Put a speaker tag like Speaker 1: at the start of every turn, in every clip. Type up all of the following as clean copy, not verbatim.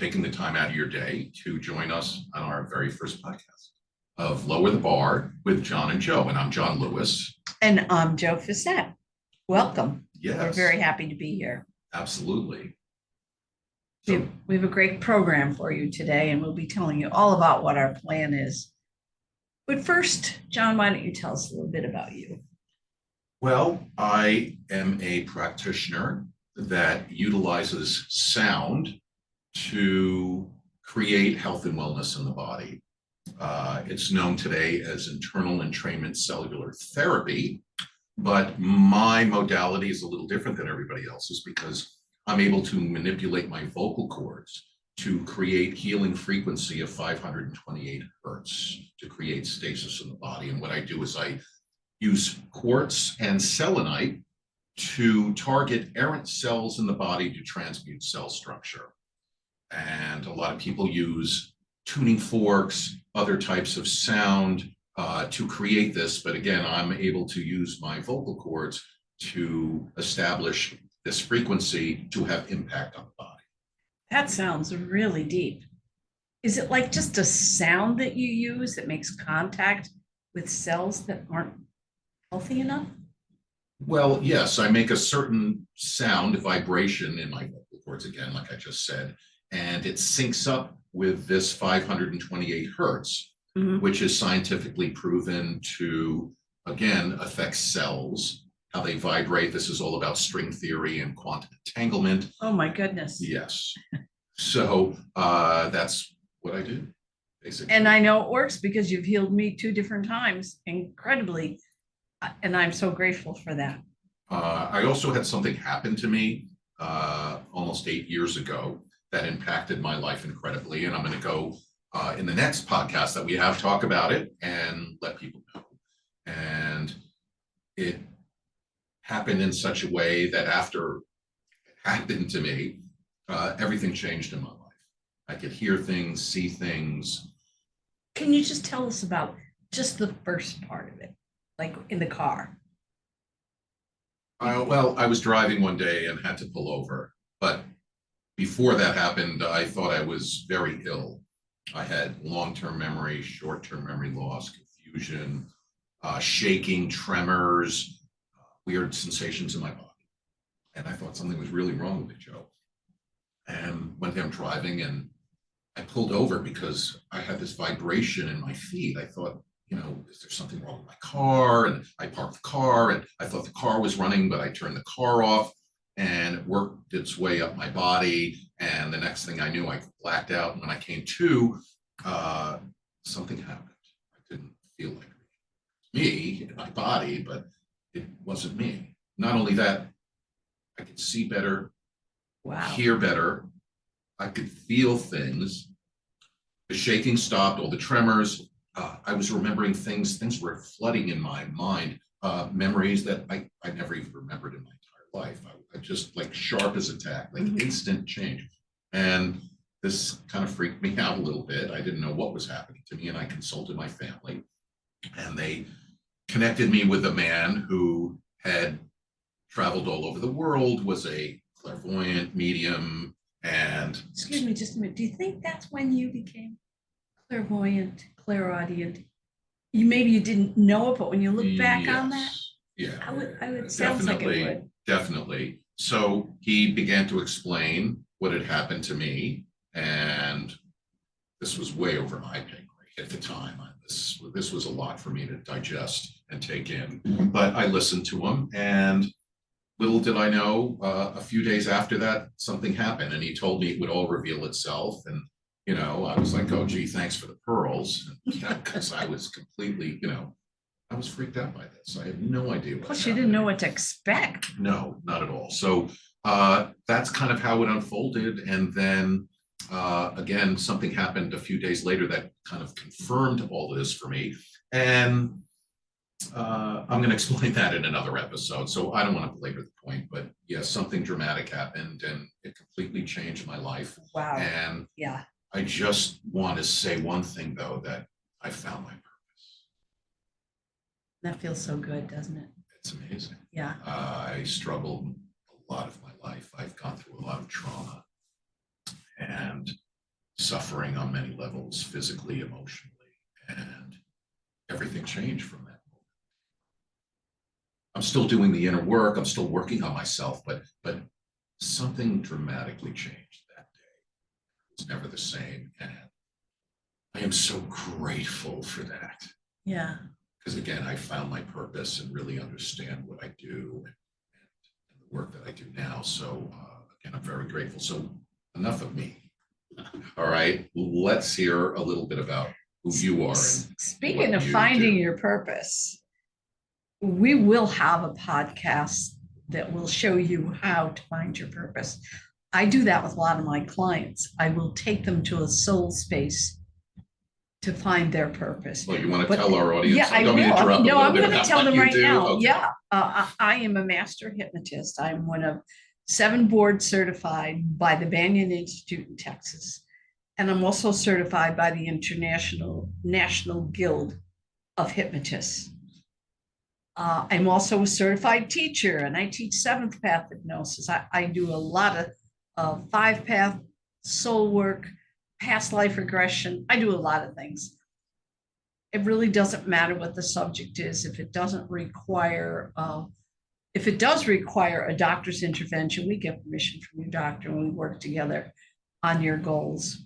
Speaker 1: taking the time out of your day to join us on our very first podcast of Lower the Bar with John and Joe. And I'm John Lewis.
Speaker 2: And I'm Joe Fissette. Welcome.
Speaker 1: Yes.
Speaker 2: We're very happy to be here.
Speaker 1: Absolutely. So,
Speaker 2: We have a great program for you today, and we'll be telling you all about what our plan is. But first, John, why don't you tell us a little bit about you?
Speaker 1: well, I am a practitioner that utilizes sound to create health and wellness in the body. It's known today as internal entrainment cellular therapy, but my modality is a little different than everybody else's because I'm able to manipulate my vocal cords to create healing frequency of 528 hertz to create stasis in the body. And what I do is I use quartz and selenite to target errant cells in the body to transmute cell structure. And a lot of people use tuning forks, other types of sound to create this. But again, I'm able to use my vocal cords to establish this frequency to have impact on the body.
Speaker 2: That sounds really deep. Is it like just a sound that you use that makes contact with cells that aren't healthy enough?
Speaker 1: Well, yes, I make a certain sound, vibration in my vocal cords, again, like I just said, and it syncs up with this 528 hertz, which is scientifically proven to, again, affect cells, how they vibrate. This is all about string theory and quantum entanglement.
Speaker 2: Oh my goodness.
Speaker 1: Yes. So that's what I do, basically.
Speaker 2: And I know it works because you've healed me 2 different times, incredibly. And I'm so grateful for that.
Speaker 1: I also had something happen to me almost 8 years ago that impacted my life incredibly. And I'm going to go in the next podcast that we have, talk about it and let people know. And it happened in such a way that after it happened to me, everything changed in my life. I could hear things, see things.
Speaker 2: Can you just tell us about just the first part of it, like in the car?
Speaker 1: Well, I was driving one day and had to pull over. But before that happened, I thought I was very ill. I had long-term memory, short-term memory loss, confusion, shaking, tremors, weird sensations in my body. And I thought something was really wrong with me, Joe. And one day I'm driving and I pulled over because I had this vibration in my feet. I thought, is there something wrong with my car? And I parked the car and I thought the car was running, but I turned the car off and it worked its way up my body. And the next thing I knew, I blacked out. And when I came to, something happened. I didn't feel like me in my body, but it wasn't me. Not only that, I could see better, hear better. I could feel things. The shaking stopped, all the tremors. I was remembering things were flooding in my mind, memories that I never even remembered in my entire life. I just like sharp as a tack, like instant change. And this kind of freaked me out a little bit. I didn't know what was happening to me. And I consulted my family and they connected me with a man who had traveled all over the world, was a clairvoyant medium. And
Speaker 2: excuse me just a minute. Do you think that's when you became clairvoyant, clairaudient? Maybe you didn't know it, but when you look back on that,
Speaker 1: yeah,
Speaker 2: I would sounds like it would.
Speaker 1: Definitely. So he began to explain what had happened to me, and this was way over my pay grade at the time. This was a lot for me to digest and take in, but I listened to him, and little did I know, a few days after that, something happened, and he told me it would all reveal itself. And I was like, oh, gee, thanks for the pearls. Because I was completely, I was freaked out by this. I had no idea what
Speaker 2: Plus, you didn't know what to expect.
Speaker 1: No, not at all. So that's kind of how it unfolded. And then again, something happened a few days later that kind of confirmed all this for me. And I'm going to explain that in another episode. So I don't want to belabor the point, but yes, something dramatic happened and it completely changed my life.
Speaker 2: Wow.
Speaker 1: And
Speaker 2: yeah.
Speaker 1: I just want to say one thing, though, that I found my purpose.
Speaker 2: That feels so good, doesn't it?
Speaker 1: It's amazing.
Speaker 2: Yeah.
Speaker 1: I struggled a lot of my life. I've gone through a lot of trauma. And suffering on many levels, physically, emotionally, and everything changed from that moment. I'm still doing the inner work. I'm still working on myself, but something dramatically changed that day. It's never the same, and I am so grateful for that.
Speaker 2: Yeah.
Speaker 1: Because again, I found my purpose and really understand what I do and the work that I do now. So again, I'm very grateful. So enough of me. All right, let's hear a little bit about who you are.
Speaker 2: Speaking of finding your purpose, we will have a podcast that will show you how to find your purpose. I do that with a lot of my clients. I will take them to a soul space to find their purpose.
Speaker 1: Well, you want to tell our audience?
Speaker 2: Yeah, I will. No, I'm going to tell them right now. Okay. Yeah, I am a master hypnotist. I'm one of 7 board certified by the Banyan Institute in Texas. And I'm also certified by the National Guild of Hypnotists. I'm also a certified teacher, and I teach 7th path hypnosis. I do a lot of 5 path soul work, past life regression. I do a lot of things. It really doesn't matter what the subject is. If it does require a doctor's intervention, we get permission from your doctor and we work together on your goals.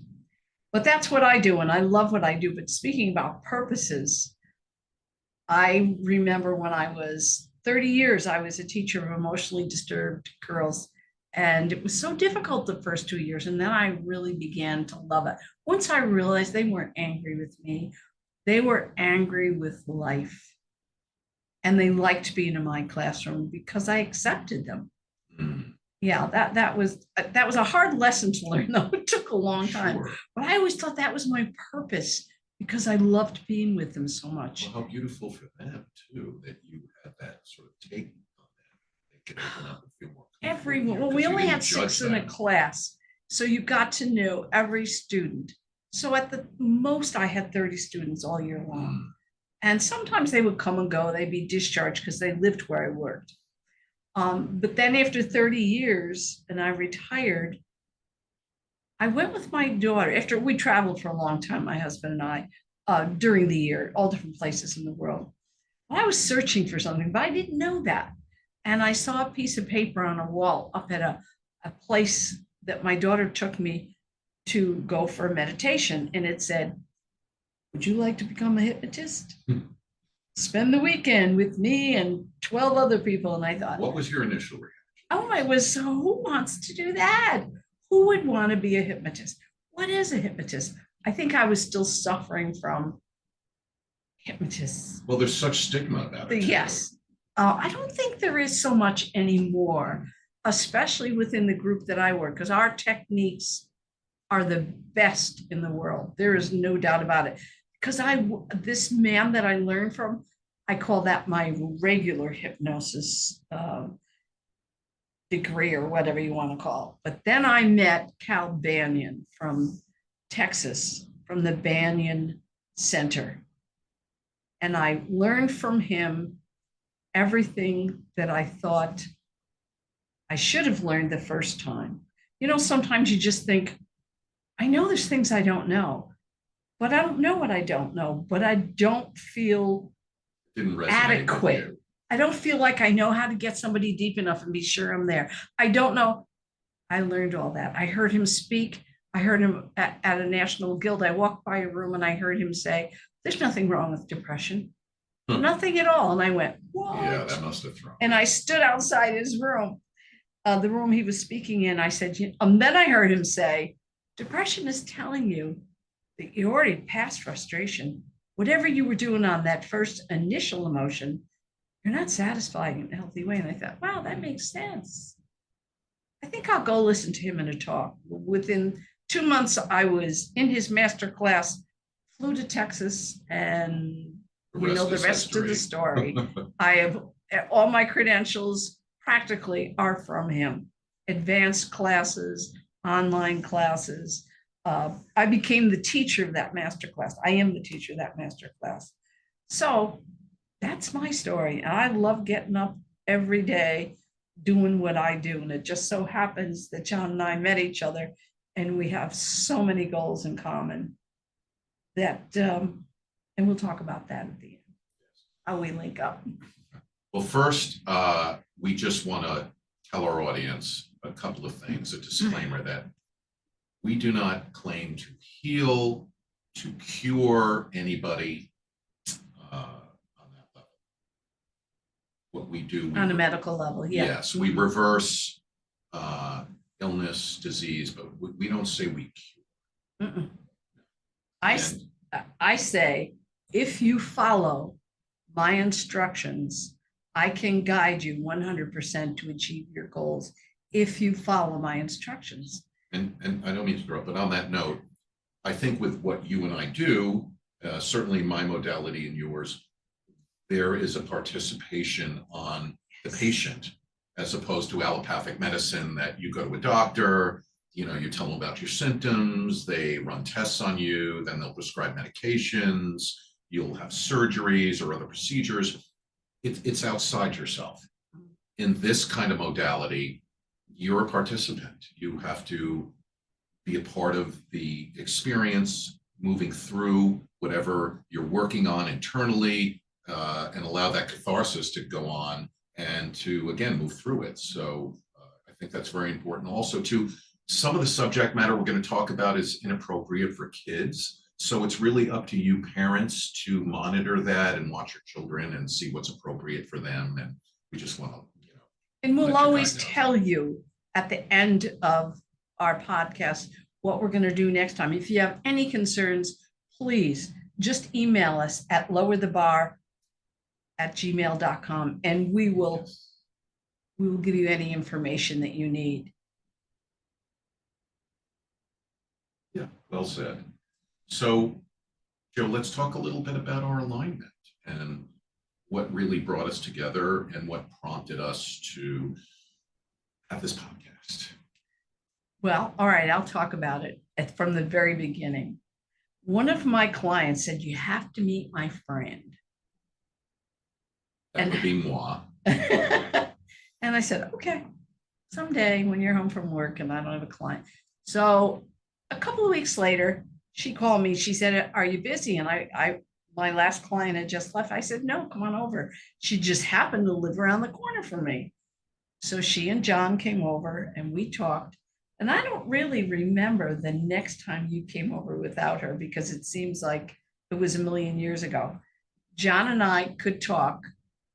Speaker 2: But that's what I do, and I love what I do. But speaking about purposes, I remember when I was 30 years, I was a teacher of emotionally disturbed girls. And it was so difficult the first 2 years. And then I really began to love it. Once I realized they weren't angry with me, they were angry with life. And they liked being in my classroom because I accepted them. Mm. Yeah, that was a hard lesson to learn, though. It took a long time. Sure. But I always thought that was my purpose, because I loved being with them so much.
Speaker 1: Well, how beautiful for them too, that you had that sort of take on them. They could open up and feel more
Speaker 2: everyone. Well, we only had 6 in a class, so you got to know every student. So at the most, I had 30 students all year long. And sometimes they would come and go. They'd be discharged because they lived where I worked. But then after 30 years, and I retired, I went with my daughter. After we traveled for a long time, my husband and I, during the year, all different places in the world. I was searching for something, but I didn't know that. And I saw a piece of paper on a wall up at a place that my daughter took me to go for a meditation. And it said, "Would you like to become a hypnotist? Spend the weekend with me and 12 other people." And I thought,
Speaker 1: what was your initial reaction?
Speaker 2: Oh, I was, so who wants to do that? Who would want to be a hypnotist? What is a hypnotist? I think I was still suffering from hypnotists.
Speaker 1: Well, there's such stigma about it.
Speaker 2: Yes. I don't think there is so much anymore, especially within the group that I work, because our techniques are the best in the world. There is no doubt about it. Because this man that I learned from, I call that my regular hypnosis degree, or whatever you want to call it. But then I met Cal Banyan from Texas, from the Banyan Center. And I learned from him everything that I thought I should have learned the first time. You know, sometimes you just think, I know there's things I don't know, but I don't know what I don't know, but I don't feel adequate. I don't feel like I know how to get somebody deep enough and be sure I'm there. I don't know. I learned all that. I heard him speak. I heard him at a national guild. I walked by a room and I heard him say, "There's nothing wrong with depression." Nothing at all. And I went, "What?"
Speaker 1: Yeah, that must have thrown.
Speaker 2: And I stood outside his room, the room he was speaking in. I said, then I heard him say, "Depression is telling you that you already passed frustration. Whatever you were doing on that first initial emotion, you're not satisfying in a healthy way." And I thought, wow, that makes sense. I think I'll go listen to him in a talk. Within 2 months, I was in his master class, flew to Texas, and the rest of the story. I have all my credentials practically are from him. Advanced classes, online classes. I became the teacher of that master class. I am the teacher of that master class. So that's my story. And I love getting up every day doing what I do. And it just so happens that John and I met each other And we have so many goals in common that, and we'll talk about that at the end, how we link up.
Speaker 1: Well, first, we just want to tell our audience a couple of things, a disclaimer that we do not claim to heal, to cure anybody on that level. What we do,
Speaker 2: On a medical level, yeah.
Speaker 1: yes, we reverse illness, disease, but we don't say we cure.
Speaker 2: Mm-mm.
Speaker 1: And
Speaker 2: I say, if you follow my instructions, I can guide you 100% to achieve your goals if you follow my instructions.
Speaker 1: And I don't mean to interrupt, but on that note, I think with what you and I do, certainly my modality and yours, there is a participation on the patient as opposed to allopathic medicine that you go to a doctor, you know, you tell them about your symptoms, they run tests on you, then they'll prescribe medications, you'll have surgeries or other procedures. It's outside yourself. In this kind of modality, you're a participant. You have to be a part of the experience, moving through whatever you're working on internally, and allow that catharsis to go on and to, again, move through it. So I think that's very important. Also, too, some of the subject matter we're going to talk about is inappropriate for kids. So it's really up to you parents to monitor that and watch your children and see what's appropriate for them. And we just want to, you know.
Speaker 2: And we'll
Speaker 1: let you
Speaker 2: always
Speaker 1: guys know.
Speaker 2: tell you at the end of our podcast what we're going to do next time. If you have any concerns, please just email us at lowerthebar@gmail.com and we will give you any information that you need.
Speaker 1: Yeah, well said. So, Joe, let's talk a little bit about our alignment and what really brought us together and what prompted us to have this podcast.
Speaker 2: Well, all right, I'll talk about it from the very beginning. One of my clients said, "You have to meet my friend."
Speaker 1: That would be moi.
Speaker 2: And I said, "Okay, someday when you're home from work and I don't have a client." So a couple of weeks later, she called me. She said, "Are you busy?" And my last client had just left. I said, "No, come on over." She just happened to live around the corner from me. So she and John came over and we talked. And I don't really remember the next time you came over without her because it seems like it was a million years ago. John and I could talk.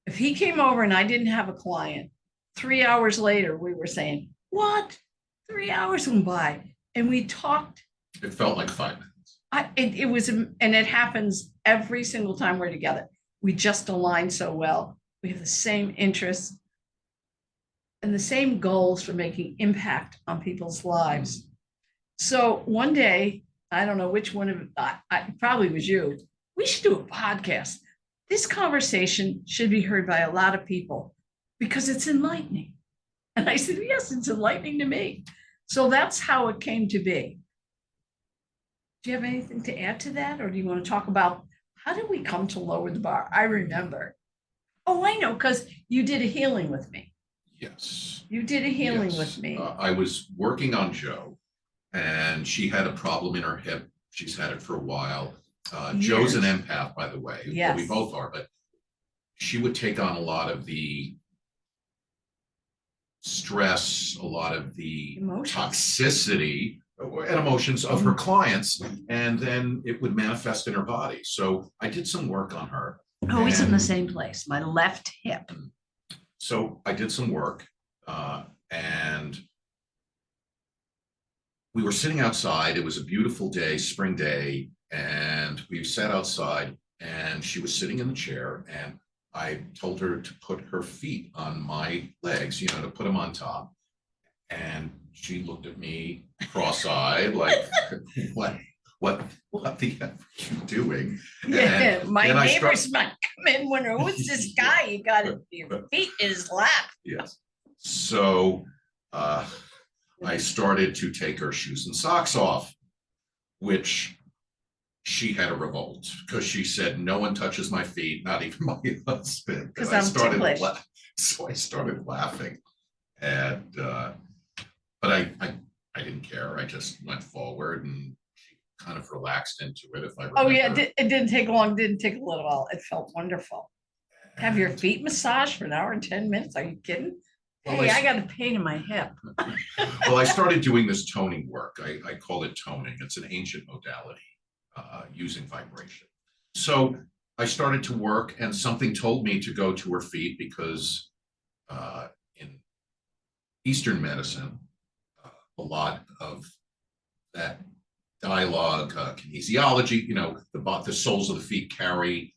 Speaker 2: If he came over and I didn't have a client, 3 hours later, we were saying, "What?" 3 hours went by and we talked.
Speaker 1: It felt like 5 minutes.
Speaker 2: It was, and it happens every single time we're together. We just align so well. We have the same interests and the same goals for making impact on people's lives. So one day, I don't know which one of I probably was you. We should do a podcast. This conversation should be heard by a lot of people because it's enlightening. And I said, "Yes, it's enlightening to me." So that's how it came to be. Do you have anything to add to that? Or do you want to talk about how did we come to Lower the Bar? I remember. Oh, I know, because you did a healing with me.
Speaker 1: Yes.
Speaker 2: You did a healing
Speaker 1: Yes.
Speaker 2: with me.
Speaker 1: I was working on Joe and she had a problem in her hip. She's had it for a while. Joe's an empath, by the way.
Speaker 2: Yes.
Speaker 1: We both are, but she would take on a lot of the stress, a lot of the
Speaker 2: Emotions.
Speaker 1: toxicity and emotions of her clients, and then it would manifest in her body. So I did some work on her.
Speaker 2: Always in the same place, my left hip.
Speaker 1: So I did some work, and we were sitting outside. It was a beautiful day, spring day, and we sat outside and she was sitting in the chair and I told her to put her feet on my legs, you know, to put them on top. And she looked at me cross-eyed, like, what the heck are you doing?
Speaker 2: Yeah,
Speaker 1: And
Speaker 2: my
Speaker 1: then
Speaker 2: neighbors might come in when who's this guy? You got your feet in his lap.
Speaker 1: Yes. So I started to take her shoes and socks off, which she had a revolt because she said, "No one touches my feet, not even my husband."
Speaker 2: Because
Speaker 1: I
Speaker 2: I'm
Speaker 1: started
Speaker 2: ticklish.
Speaker 1: so I started laughing, and but I I didn't care. I just went forward and she kind of relaxed into it, if I
Speaker 2: Oh, yeah,
Speaker 1: remember.
Speaker 2: it didn't take long, didn't take a little while. It felt wonderful. Have your
Speaker 1: And,
Speaker 2: feet massaged for an hour and 10 minutes? Are you kidding?
Speaker 1: well,
Speaker 2: Hey, I got a pain in my hip.
Speaker 1: well, I started doing this toning work. I call it toning. It's an ancient modality using vibration. So I started to work, and something told me to go to her feet because in Eastern medicine, a lot of that dialogue, kinesiology, the soles of the feet carry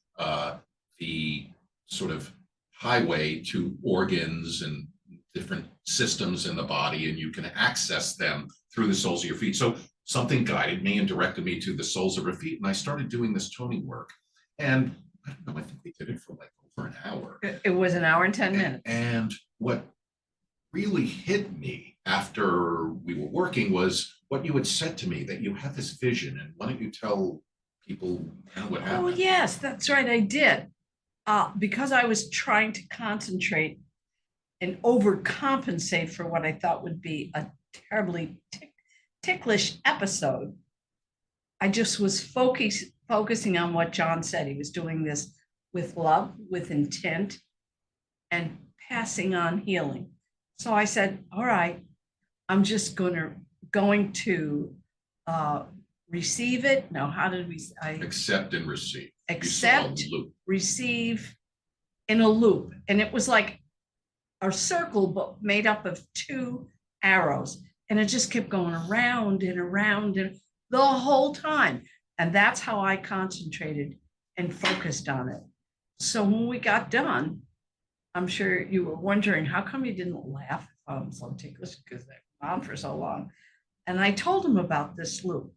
Speaker 1: the sort of highway to organs and different systems in the body, and you can access them through the soles of your feet. So something guided me and directed me to the soles of her feet, and I started doing this toning work. And I don't know, I think we did it for like over an hour.
Speaker 2: It was an hour and 10 minutes.
Speaker 1: And what really hit me after we were working was what you had said to me, that you had this vision, and why don't you tell people what happened?
Speaker 2: Oh, yes, that's right, I did. Because I was trying to concentrate and overcompensate for what I thought would be a terribly ticklish episode. I just was focusing on what John said. He was doing this with love, with intent, and passing on healing. So I said, all right, I'm just going to receive it. No, how did we?
Speaker 1: Accept and receive.
Speaker 2: Accept, receive in a loop. And it was like a circle, but made up of two arrows. And it just kept going around and around and the whole time. And that's how I concentrated and focused on it. So when we got done, I'm sure you were wondering, how come you didn't laugh if I'm so ticklish, because they've been on for so long. And I told him about this loop.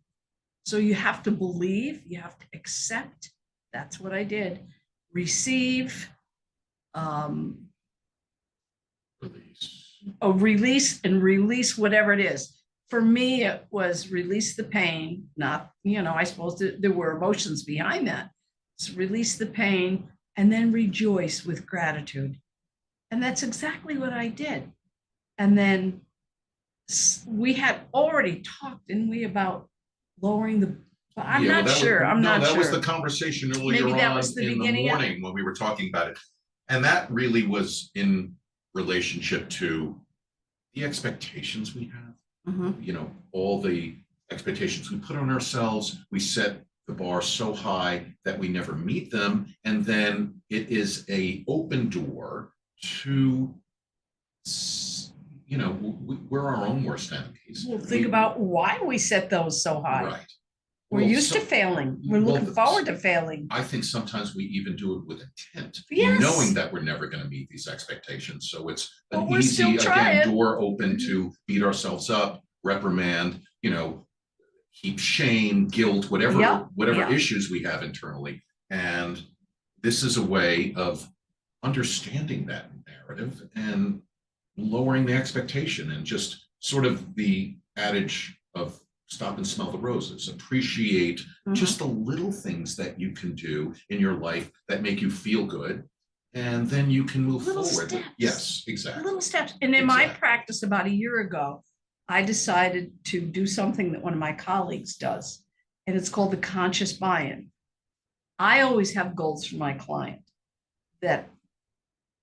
Speaker 2: So you have to believe, you have to accept. That's what I did. Receive, release and release whatever it is. For me, it was release the pain, not, I suppose there were emotions behind that. So release the pain and then rejoice with gratitude. And that's exactly what I did. And then we had already talked, didn't we, about lowering the, I'm not sure.
Speaker 1: That was the conversation earlier on in the morning when we were talking about it. And that really was in relationship to the expectations we have. All the expectations we put on ourselves, we set the bar so high that we never meet them. And then it is an open door to, we're our own worst enemies.
Speaker 2: Well, think about why we set those so high.
Speaker 1: Right.
Speaker 2: We're used to failing. We're looking forward to failing.
Speaker 1: I think sometimes we even do it with intent,
Speaker 2: yes,
Speaker 1: knowing that we're never going to meet these expectations. So it's an
Speaker 2: we're
Speaker 1: easy, again, door open to beat ourselves up, reprimand, heap shame, guilt, whatever issues we have internally. And this is a way of understanding that narrative and lowering the expectation, and just sort of the adage of stop and smell the roses, appreciate just the little things that you can do in your life that make you feel good, and then you can move forward.
Speaker 2: Steps.
Speaker 1: Yes, exactly.
Speaker 2: Little steps. And in my practice about a year ago, I decided to do something that one of my colleagues does, and it's called the conscious buy-in. I always have goals for my client that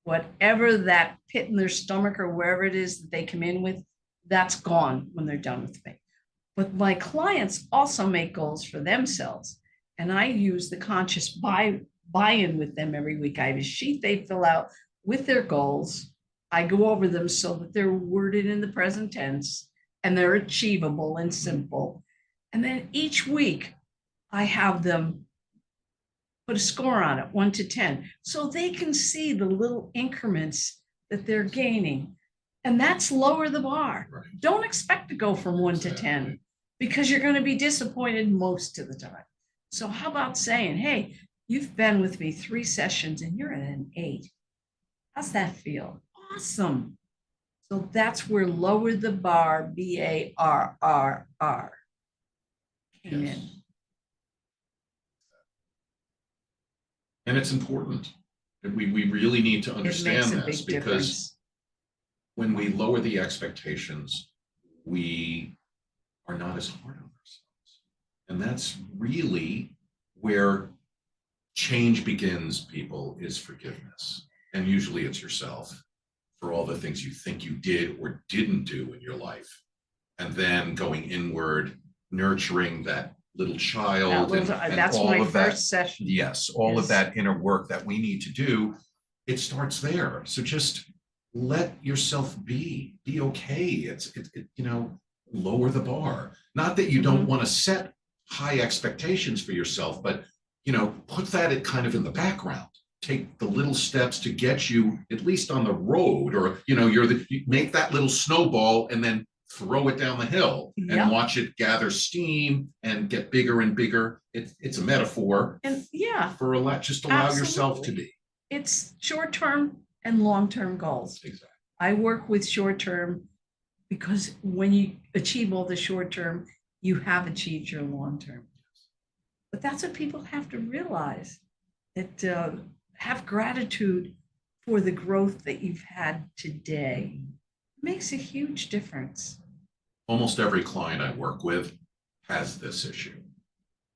Speaker 2: whatever that pit in their stomach or wherever it is that they come in with, that's gone when they're done with me. But my clients also make goals for themselves. And I use the conscious buy-in with them every week. I have a sheet they fill out with their goals. I go over them so that they're worded in the present tense and they're achievable and simple. And then each week I have them put a score on it, 1 to 10, so they can see the little increments that they're gaining. And that's lower the bar. Right. Don't expect to go from 1 to 10, because you're going to be disappointed most of the time. So how about saying, hey, you've been with me 3 sessions and you're at an 8. How's that feel? Awesome. So that's where Lower the B.A.R.R.R. B-A-R-R-R came in.
Speaker 1: And it's important. We really need to understand this, because when we lower the expectations, we are not as hard on ourselves. And that's really where change begins, people, is forgiveness. And usually it's yourself for all the things you think you did or didn't do in your life. And then going inward, nurturing that little child and
Speaker 2: that's
Speaker 1: all
Speaker 2: my
Speaker 1: of that.
Speaker 2: first session.
Speaker 1: Yes, all of that inner work that we need to do, it starts there. So just let yourself be okay. It's lower the bar. Not that you don't want to set high expectations for yourself, but put that in the background. Take the little steps to get you at least on the road, or you make that little snowball and then throw it down the hill and watch it gather steam and get bigger and bigger. It's a metaphor, and for just allow yourself to be.
Speaker 2: It's short-term and long-term goals.
Speaker 1: Exactly.
Speaker 2: I work with short-term because when you achieve all the short-term, you have achieved your long-term. But that's what people have to realize, that have gratitude for the growth that you've had today. It makes a huge difference.
Speaker 1: Almost every client I work with has this issue.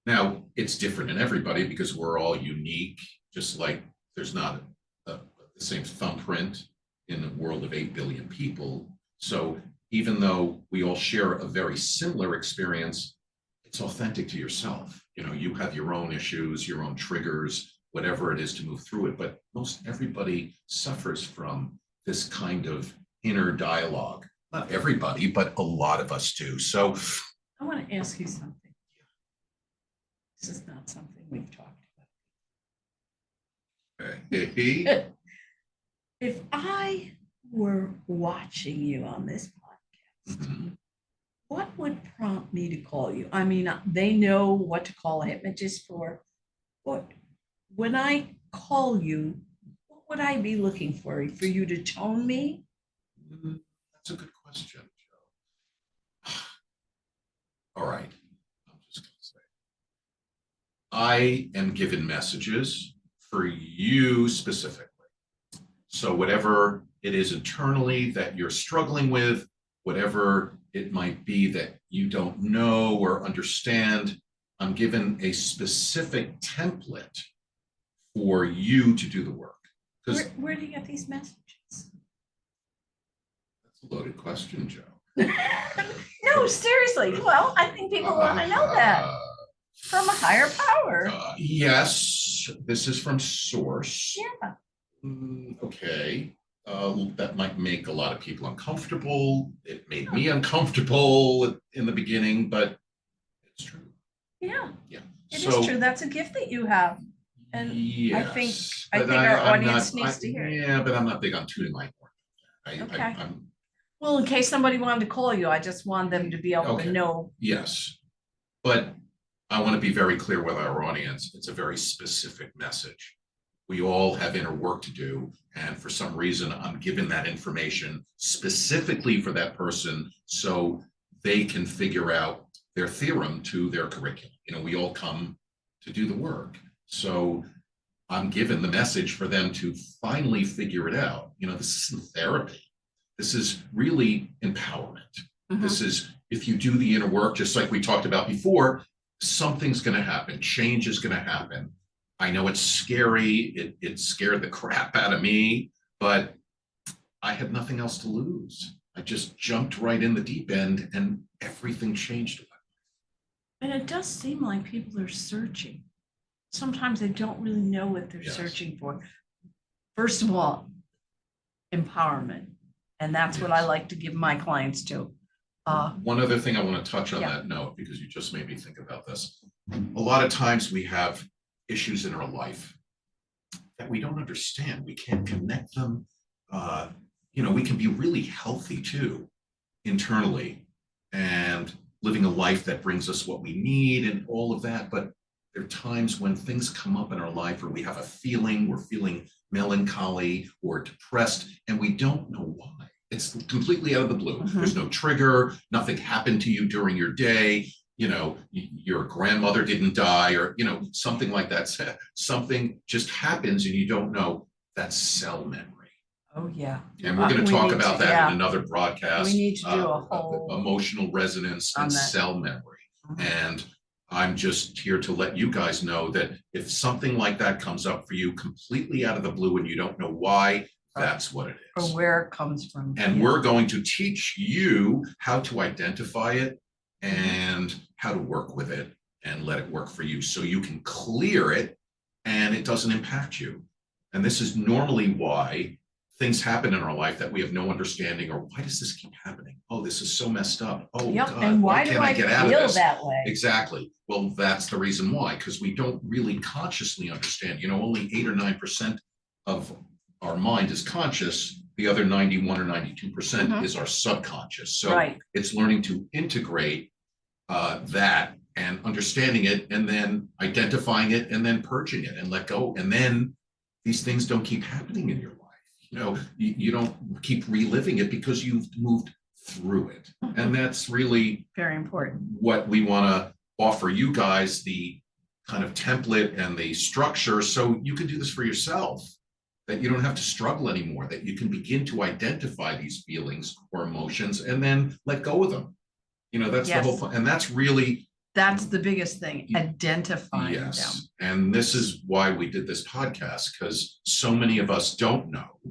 Speaker 1: Now, it's different in everybody because we're all unique, just like there's not the same thumbprint in a world of 8 billion people. So even though we all share a very similar experience, it's authentic to yourself. You have your own issues, your own triggers, whatever it is to move through it. But most everybody suffers from this kind of inner dialogue. Not everybody, but a lot of us do. So
Speaker 2: I want to ask you something. This is not something we've talked about.
Speaker 1: Okay.
Speaker 2: If I were watching you on this podcast, what would prompt me to call you? I mean, they know what to call a hypnotist for. When I call you, what would I be looking for? For you to tone me?
Speaker 1: That's a good question, Joe. All right. I'm just going to say, I am given messages for you specifically. So whatever it is internally that you're struggling with, whatever it might be that you don't know or understand, I'm given a specific template for you to do the work.
Speaker 2: Where do you get these messages?
Speaker 1: That's a loaded question, Joe.
Speaker 2: No, seriously. Well, I think people want to know that. From a higher power.
Speaker 1: Yes, this is from source.
Speaker 2: Yeah.
Speaker 1: Okay. That might make a lot of people uncomfortable. It made me uncomfortable in the beginning, but it's true.
Speaker 2: Yeah.
Speaker 1: Yeah.
Speaker 2: It is true. That's a gift that you have. And
Speaker 1: yes,
Speaker 2: I think our audience needs to hear it.
Speaker 1: Yeah, but I'm not big on tooting my horn.
Speaker 2: Okay. Well, in case somebody wanted to call you, I just want them to be able to know.
Speaker 1: Yes, but I want to be very clear with our audience. It's a very specific message. We all have inner work to do. And for some reason, I'm given that information specifically for that person so they can figure out their theorem to their curriculum. We all come to do the work. So I'm given the message for them to finally figure it out. This isn't therapy. This is really empowerment. This is, if you do the inner work, just like we talked about before, something's going to happen. Change is going to happen. I know it's scary. It scared the crap out of me, but I had nothing else to lose. I just jumped right in the deep end and everything changed.
Speaker 2: And it does seem like people are searching. Sometimes they don't really know what they're searching for. First of all, empowerment. And that's what I like to give my clients too.
Speaker 1: One other thing I want to touch on that note, because you just made me think about this. A lot of times we have issues in our life that we don't understand. We can't connect them. We can be really healthy too, internally, and living a life that brings us what we need and all of that. But there are times when things come up in our life where we have a feeling, we're feeling melancholy or depressed, and we don't know why. It's completely out of the blue. There's no trigger, nothing happened to you during your day. Your grandmother didn't die, or, something like that. Something just happens and you don't know. That's cell memory.
Speaker 2: Oh, yeah.
Speaker 1: And we're going
Speaker 2: We
Speaker 1: to talk
Speaker 2: need
Speaker 1: about
Speaker 2: to-
Speaker 1: that
Speaker 2: yeah.
Speaker 1: in another broadcast.
Speaker 2: We need to do a whole
Speaker 1: emotional resonance
Speaker 2: on
Speaker 1: and
Speaker 2: that.
Speaker 1: cell memory.
Speaker 2: Mhm.
Speaker 1: And I'm just here to let you guys know that if something like that comes up for you completely out of the blue and you don't know why, that's what it
Speaker 2: Or
Speaker 1: is.
Speaker 2: where it comes from.
Speaker 1: And
Speaker 2: Yeah.
Speaker 1: we're going to teach you how to identify it and how to work with it and let it work for you so you can clear it and it doesn't impact you. And this is normally why things happen in our life that we have no understanding, or why does this keep happening? Oh, this is so messed up. Oh,
Speaker 2: Yep.
Speaker 1: God,
Speaker 2: And why do
Speaker 1: can't
Speaker 2: I
Speaker 1: get out of
Speaker 2: feel
Speaker 1: this?
Speaker 2: that way?
Speaker 1: Exactly. Well, that's the reason why, because we don't really consciously understand. You know, only 8 or 9% of our mind is conscious. The other 91 or 92% is our subconscious. So
Speaker 2: Right.
Speaker 1: it's learning to integrate that and understanding it, and then identifying it, and then purging it and let go. And then these things don't keep happening in your life. You know, you don't keep reliving it because you've moved through it. And that's really
Speaker 2: very important.
Speaker 1: What we want to offer you guys, the kind of template and the structure, so you can do this for yourself, that you don't have to struggle anymore, that you can begin to identify these feelings or emotions and then let go of them. You know, that's the whole point. And that's really,
Speaker 2: that's the biggest thing, identifying them.
Speaker 1: And this is why we did this podcast, because so many of us don't know,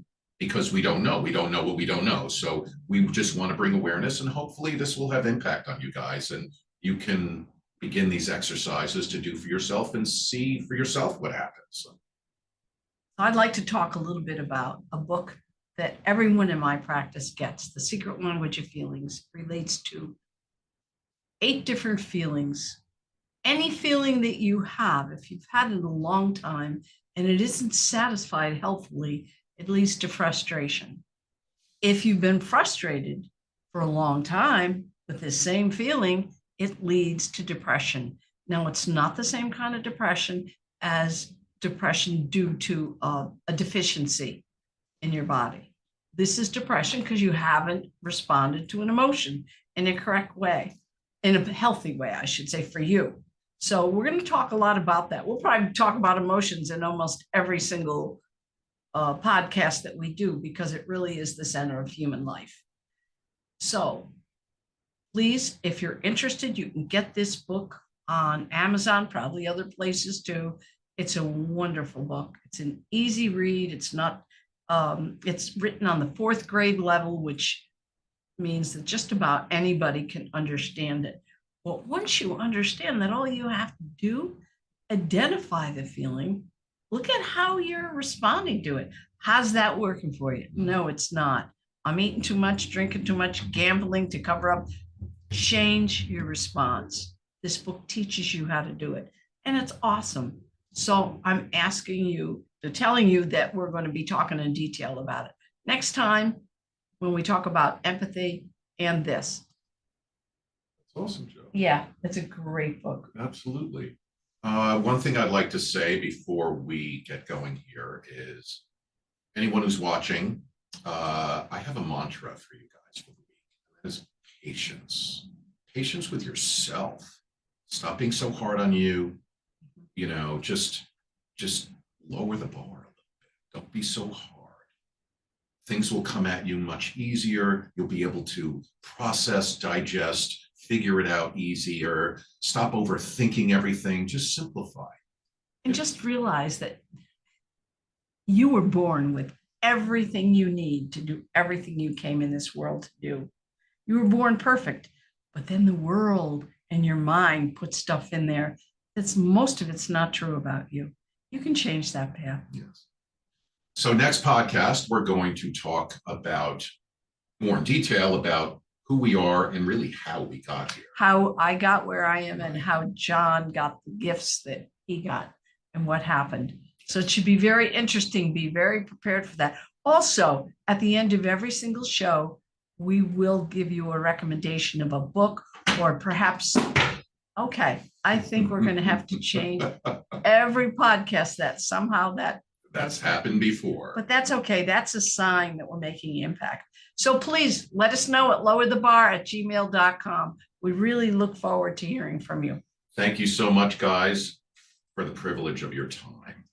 Speaker 1: because we don't know what we don't know. So we just want to bring awareness, and hopefully this will have impact on you guys, and you can begin these exercises to do for yourself and see for yourself what happens.
Speaker 2: I'd like to talk a little bit about a book that everyone in my practice gets. The Secret Language of Feelings relates to 8 different feelings. Any feeling that you have, if you've had it a long time and it isn't satisfied healthfully, it leads to frustration. If you've been frustrated for a long time with the same feeling, it leads to depression. Now, it's not the same kind of depression as depression due to a deficiency in your body. This is depression because you haven't responded to an emotion in a correct way, in a healthy way, I should say, for you. So we're going to talk a lot about that. We'll probably talk about emotions in almost every single podcast that we do, because it really is the center of human life. So please, if you're interested, you can get this book on Amazon, probably other places too. It's a wonderful book. It's an easy read. It's not, it's written on the 4th grade level, which means that just about anybody can understand it. But once you understand that, all you have to do, identify the feeling, look at how you're responding to it. How's that working for you? No, it's not. I'm eating too much, drinking too much, gambling to cover up. Change your response. This book teaches you how to do it, and it's awesome. So I'm asking you, telling you that we're going to be talking in detail about it next time when we talk about empathy and this.
Speaker 1: That's awesome, Joe.
Speaker 2: Yeah, it's a great book.
Speaker 1: Absolutely. One thing I'd like to say before we get going here is, anyone who's watching, I have a mantra for you guys for the week. That is patience. Patience with yourself. Stop being so hard on you. You know, just lower the bar a little bit. Don't be so hard. Things will come at you much easier. You'll be able to process, digest, figure it out easier. Stop overthinking everything. Just simplify.
Speaker 2: And just realize that you were born with everything you need to do everything you came in this world to do. You were born perfect, but then the world and your mind put stuff in there that's, most of it's not true about you. You can change that path.
Speaker 1: Yes. So next podcast, we're going to talk about more in detail about who we are and really how we got here.
Speaker 2: How I got where I am, and how John got the gifts that he got and what happened. So it should be very interesting. Be very prepared for that. Also, at the end of every single show, we will give you a recommendation of a book, or perhaps, okay, I think we're going to have to change every podcast that somehow
Speaker 1: that's happened before.
Speaker 2: But that's okay. That's a sign that we're making impact. So please let us know at lowerthebar@gmail.com. We really look forward to hearing from you.
Speaker 1: Thank you so much, guys, for the privilege of your time.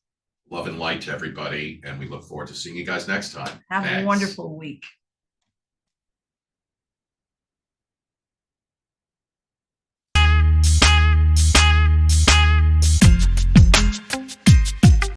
Speaker 1: Love and light to everybody, and we look forward to seeing you guys next time.
Speaker 2: Have a
Speaker 1: Thanks.
Speaker 2: wonderful week.